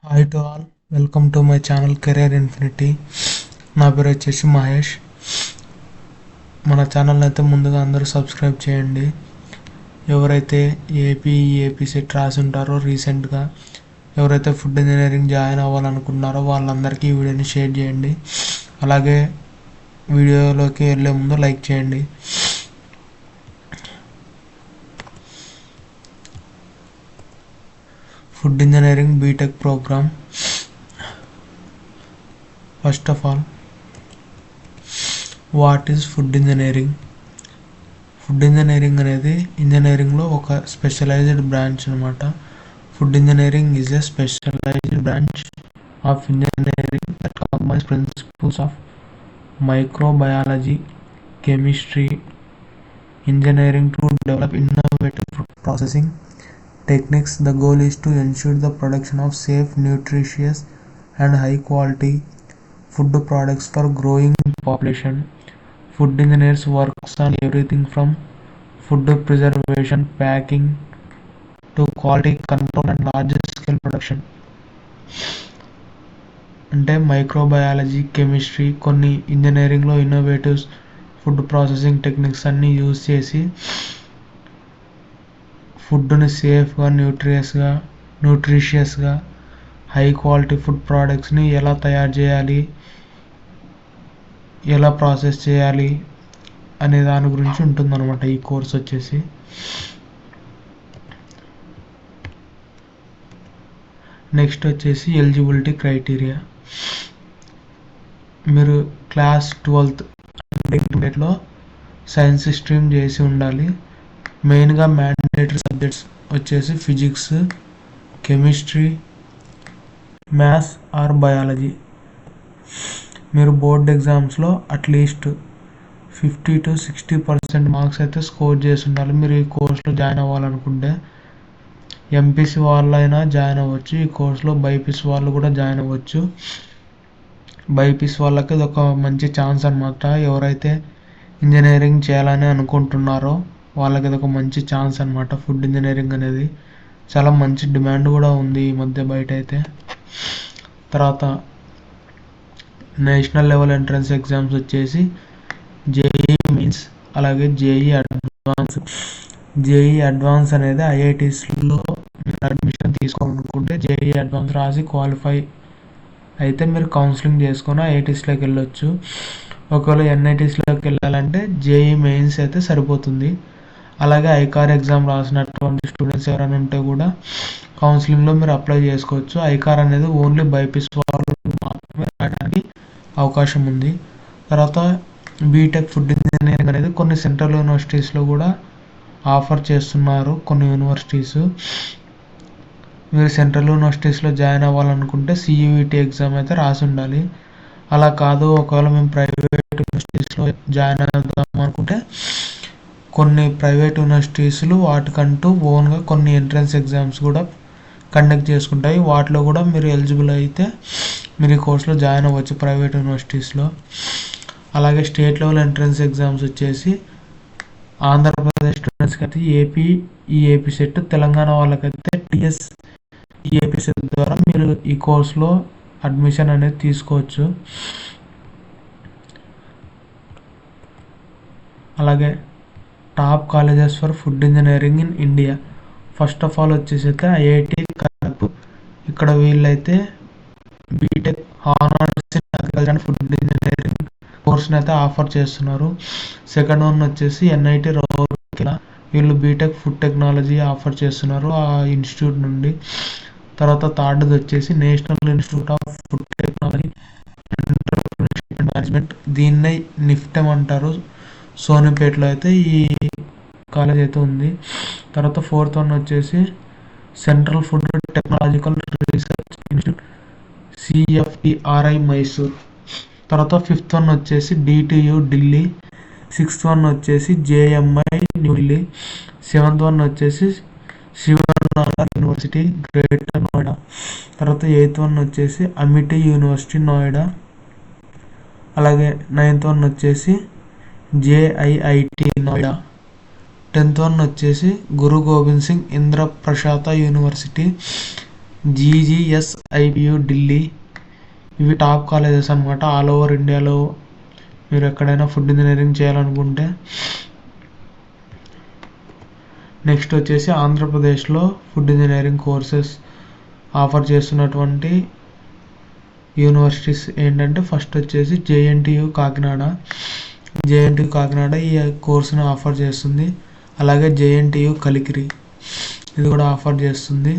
Hi to all, welcome to my channel career infinity. నా పేరు వచ్చేసి మహేష్. మన ఛానల్ని అయితే ముందుగా అందరూ సబ్స్క్రైబ్ చేయండి. ఎవరైతే ఏపీ సెట్ రాసి ఉంటారో రీసెంట్గా, ఎవరైతే ఫుడ్ ఇంజనీరింగ్ జాయిన్ అవ్వాలనుకుంటున్నారో వాళ్ళందరికీ ఈ వీడియోని షేర్ చేయండి. అలాగే వీడియోలోకి వెళ్ళే ముందు లైక్ చేయండి. Food engineering BTech programme. First of all, what is food engineering? Food engineering అనేది ఇంజనీరింగ్లో ఒక స్పెషలైజ్డ్ బ్రాంచ్ అనమాట. Food engineering is a specialised branch of engineering that combines principles of microbiology, chemistry, engineering to develop innovative processing techniques. The goal is to ensure the production of safe, nutritious and high quality food products for growing population. Food engineers works on everything from food preservation, packing to quality control and large scale production. అంటే microbiology, chemistry, కొన్ని ఇంజనీరింగ్లో innovatives food processing techniques అన్నీ use చేసి ఫుడ్ని సేఫ్గా, న్యూట్రిషియస్గా, high quality food ప్రోడక్ట్స్ని ఎలా తయారు చేయాలి, ఎలా ప్రాసెస్ చేయాలి అనే దాని గురించి ఉంటుందన్నమాట ఈ కోర్స్ వచ్చేసి. నెక్స్ట్ వచ్చేసి ఎలిజిబిలిటీ క్రైటీరియా. మీరు క్లాస్ 12th ఇంటర్మీడియట్లో సైన్స్ స్ట్రీమ్ చేసి ఉండాలి. మెయిన్గా మ్యాండేటరీ సబ్జెక్ట్స్ వచ్చేసి physics, chemistry, maths or biology. మీరు బోర్డ్ ఎగ్జామ్స్లో అట్లీస్ట్ 50 to 60% మార్క్స్ అయితే స్కోర్ చేసి ఉండాలి. మీరు ఈ కోర్సులో జాయిన్ అవ్వాలనుకుంటే ఎంపీసీ వాళ్ళైనా జాయిన్ అవ్వచ్చు, ఈ కోర్సులో బైపీసీ వాళ్ళు కూడా జాయిన్ అవ్వచ్చు. బైపీసీ వాళ్ళకి ఇది ఒక మంచి ఛాన్స్ అనమాట. ఎవరైతే ఇంజనీరింగ్ చేయాలని అనుకుంటున్నారో వాళ్ళకి ఇది ఒక మంచి ఛాన్స్ అనమాట. ఫుడ్ ఇంజనీరింగ్ అనేది చాలా మంచి డిమాండ్ కూడా ఉంది ఈ మధ్య బయట అయితే. తర్వాత నేషనల్ లెవెల్ ఎంట్రన్స్ ఎగ్జామ్స్ వచ్చేసి జేఈ మెయిన్స్, అలాగే జేఈ అడ్వాన్స్. జేఈ అడ్వాన్స్ అనేది ఐఐటీస్లో మీరు అడ్మిషన్ తీసుకోవాలనుకుంటే జేఈ అడ్వాన్స్ రాసి క్వాలిఫై అయితే మీరు కౌన్సిలింగ్ చేసుకొని ఐఐటీస్లోకి వెళ్ళొచ్చు. ఒకవేళ ఎన్ఐటీస్లోకి వెళ్ళాలంటే జేఈ మెయిన్స్ అయితే సరిపోతుంది. అలాగే ఐకార్ ఎగ్జామ్ రాసినటువంటి స్టూడెంట్స్ ఎవరైనా ఉంటే కూడా కౌన్సిలింగ్లో మీరు అప్లై చేసుకోవచ్చు. ఐకార్ అనేది ఓన్లీ బైపీసీ వాళ్ళు మాత్రమే రాయడానికి అవకాశం ఉంది. తర్వాత బీటెక్ ఫుడ్ ఇంజనీరింగ్ అనేది కొన్ని సెంట్రల్ యూనివర్సిటీస్లో కూడా ఆఫర్ చేస్తున్నారు. కొన్ని యూనివర్సిటీస్ మీరు సెంట్రల్ యూనివర్సిటీస్లో జాయిన్ అవ్వాలనుకుంటే సియూఈటీ ఎగ్జామ్ అయితే రాసి ఉండాలి. అలా కాదు, ఒకవేళ మేము ప్రైవేట్ యూనివర్సిటీస్లో జాయిన్ అవుదాం అనుకుంటే కొన్ని ప్రైవేట్ యూనివర్సిటీస్లు వాటికంటూ ఓన్గా కొన్ని ఎంట్రన్స్ ఎగ్జామ్స్ కూడా కండక్ట్ చేసుకుంటాయి. వాటిలో కూడా మీరు ఎలిజిబుల్ అయితే మీరు ఈ కోర్సులో జాయిన్ అవ్వచ్చు ప్రైవేట్ యూనివర్సిటీస్లో. అలాగే స్టేట్ లెవెల్ ఎంట్రన్స్ ఎగ్జామ్స్ వచ్చేసి ఆంధ్రప్రదేశ్ స్టూడెంట్స్కి అయితే ఏపీ సెట్, తెలంగాణ వాళ్ళకైతే టీఎస్ ఏపీ సెట్ ద్వారా మీరు ఈ కోర్సులో అడ్మిషన్ అనేది తీసుకోవచ్చు. అలాగే top colleges for food engineering in India. First of all వచ్చేసి అయితే ఐఐటి ఖరగ్పూర్. ఇక్కడ వీళ్ళైతే BTech honours in agriculture and food engineering కోర్స్ని అయితే ఆఫర్ చేస్తున్నారు. సెకండ్ వన్ వచ్చేసి ఎన్ఐటి రౌర్కెలా. వీళ్ళు బీటెక్ ఫుడ్ టెక్నాలజీ ఆఫర్ చేస్తున్నారు ఆ ఇన్స్టిట్యూట్ నుండి. తర్వాత థర్డ్ది వచ్చేసి national institute of food technology and management. దీన్నే నిఫ్టెమ్ అంటారు. సోనిపేటలో అయితే ఈ కాలేజ్ అయితే ఉంది. తర్వాత ఫోర్త్ వన్ వచ్చేసి central food technological research institute CFTRI Mysore. తర్వాత ఫిఫ్త్ వన్ వచ్చేసి డిటియు ఢిల్లీ. సిక్స్త్ వన్ వచ్చేసి జేఎంఐ న్యూఢిల్లీ. సెవెంత్ వన్ వచ్చేసి శివనాథ్ యూనివర్సిటీ గ్రేటర్ నోయిడా. తర్వాత ఎయిత్ వన్ వచ్చేసి అమిటీ యూనివర్సిటీ నోయిడా. అలాగే నైన్త్ వన్ వచ్చేసి జేఐఐటి నోయిడా. 10th వన్ వచ్చేసి గురు గోబింద్ సింగ్ ఇంద్రప్రశాత యూనివర్సిటీ GGSIPU ఢిల్లీ. ఇవి టాప్ కాలేజెస్ అనమాట ఆల్ ఓవర్ ఇండియాలో మీరు ఎక్కడైనా ఫుడ్ ఇంజనీరింగ్ చేయాలనుకుంటే. నెక్స్ట్ వచ్చేసి ఆంధ్రప్రదేశ్లో ఫుడ్ ఇంజనీరింగ్ కోర్సెస్ ఆఫర్ చేస్తున్నటువంటి యూనివర్సిటీస్ ఏంటంటే ఫస్ట్ వచ్చేసి JNTU కాకినాడ. JNTU కాకినాడ ఈ కోర్సును ఆఫర్ చేస్తుంది. అలాగే JNTU కలికిరి ఇది కూడా ఆఫర్ చేస్తుంది.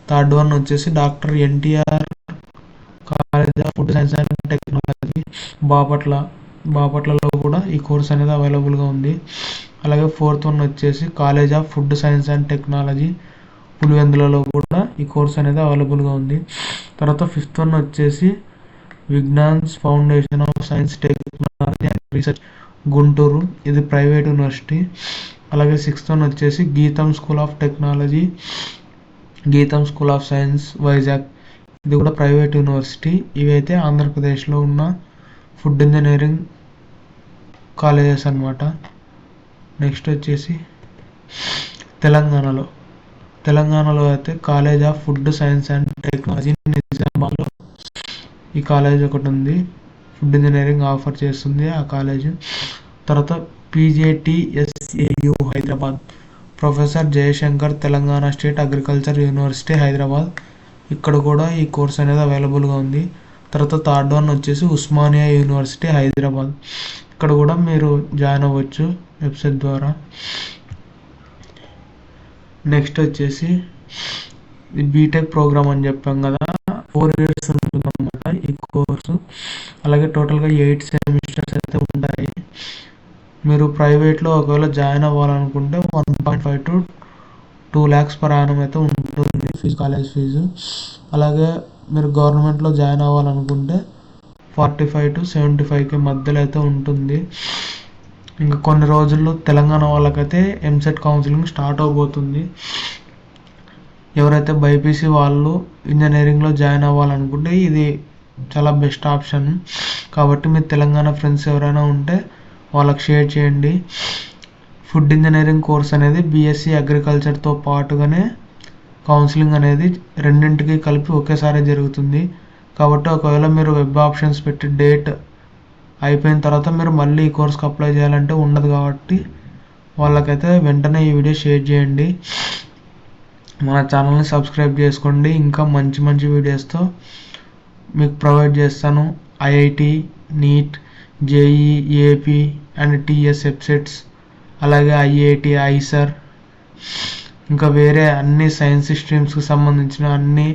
థర్డ్ వన్ వచ్చేసి doctor NTR college of food science and technology బాపట్లలో కూడా ఈ కోర్స్ అనేది అవైలబుల్గా ఉంది. అలాగే ఫోర్త్ వన్ వచ్చేసి college of food science and technology పులివెందులలో కూడా ఈ కోర్స్ అనేది అవైలబుల్గా ఉంది. తర్వాత ఫిఫ్త్ వన్ వచ్చేసి Vignan's foundation of science technology and research Guntur ఇది ప్రైవేట్ యూనివర్సిటీ. అలాగే సిక్స్త్ వన్ వచ్చేసి గీతం స్కూల్ ఆఫ్ టెక్నాలజీ గీతం స్కూల్ ఆఫ్ సైన్స్ వైజాగ్ ఇది కూడా ప్రైవేట్ యూనివర్సిటీ. ఇవైతే ఆంధ్రప్రదేశ్లో ఉన్న ఫుడ్ ఇంజనీరింగ్ కాలేజెస్ అన్నమాట. నెక్స్ట్ వచ్చేసి తెలంగాణలో అయితే college of food science and technology నిజామాబాద్లో ఈ కాలేజ్ ఒకటి ఉంది. ఫుడ్ ఇంజనీరింగ్ ఆఫర్ చేస్తుంది ఆ కాలేజ్. తర్వాత PJTSAU Hyderabad professor Jayashankar Telangana state agriculture university Hyderabad ఇక్కడ కూడా ఈ కోర్స్ అనేది అవైలబుల్గా ఉంది. తర్వాత థర్డ్ వన్ వచ్చేసి ఉస్మానియా యూనివర్సిటీ హైదరాబాద్ ఇక్కడ కూడా మీరు జాయిన్ అవ్వచ్చు వెబ్సైట్ ద్వారా. నెక్స్ట్ వచ్చేసి బీటెక్ ప్రోగ్రామ్ అని చెప్పాం కదా 4 years ఉంటుంది అన్నమాట ఈ కోర్సు. అలాగే టోటల్గా 8 సెమిస్టర్స్ అయితే ఉంటాయి. మీరు ప్రైవేట్లో ఒకవేళ జాయిన్ అవ్వాలనుకుంటే 1.5 to 2 lakhs per annum అయితే ఉంటుంది ఫీజు కాలేజ్ ఫీజు. అలాగే మీరు గవర్నమెంట్లో జాయిన్ అవ్వాలనుకుంటే 45 to 75K మధ్యలో అయితే ఉంటుంది. ఇంకా కొన్ని రోజుల్లో తెలంగాణ వాళ్ళకైతే ఎంసెట్ కౌన్సిలింగ్ స్టార్ట్ అవబోతుంది. ఎవరైతే బైపీసీ వాళ్ళు ఇంజనీరింగ్లో జాయిన్ అవ్వాలనుకుంటే ఇది చాలా బెస్ట్ ఆప్షన్. కాబట్టి మీ తెలంగాణ ఫ్రెండ్స్ ఎవరైనా ఉంటే వాళ్ళకి షేర్ చేయండి. ఫుడ్ ఇంజనీరింగ్ కోర్స్ అనేది బీఎస్సీ అగ్రికల్చర్తో పాటుగానే కౌన్సిలింగ్ అనేది రెండింటికి కలిపి ఒకేసారి జరుగుతుంది. కాబట్టి ఒకవేళ మీరు వెబ్ ఆప్షన్స్ పెట్టి డేట్ అయిపోయిన తర్వాత మీరు మళ్ళీ ఈ కోర్స్కి అప్లై చేయాలంటే ఉండదు. కాబట్టి వాళ్ళకైతే వెంటనే ఈ వీడియో షేర్ చేయండి. మన ఛానల్ని సబ్స్క్రైబ్ చేసుకోండి. ఇంకా మంచి మంచి వీడియోస్తో మీకు ప్రొవైడ్ చేస్తాను. IIT, NEET, JEE, AP and TS websites అలాగే IIT, ISER ఇంకా వేరే అన్ని సైన్స్ స్ట్రీమ్స్కి సంబంధించిన అన్ని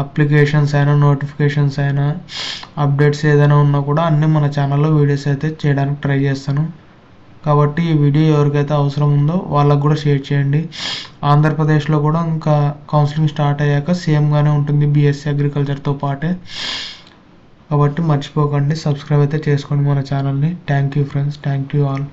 అప్లికేషన్స్ అయినా నోటిఫికేషన్స్ అయినా అప్డేట్స్ ఏదైనా ఉన్నా కూడా అన్నీ మన ఛానల్లో వీడియోస్ అయితే చేయడానికి ట్రై చేస్తాను. కాబట్టి ఈ వీడియో ఎవరికైతే అవసరం ఉందో వాళ్ళకు కూడా షేర్ చేయండి. ఆంధ్రప్రదేశ్లో కూడా ఇంకా కౌన్సిలింగ్ స్టార్ట్ అయ్యాక సేమ్గానే ఉంటుంది బీఎస్సీ అగ్రికల్చర్తో పాటే. కాబట్టి మర్చిపోకండి సబ్స్క్రైబ్ అయితే చేసుకోండి మన ఛానల్ని. Thank you friends, thank you all.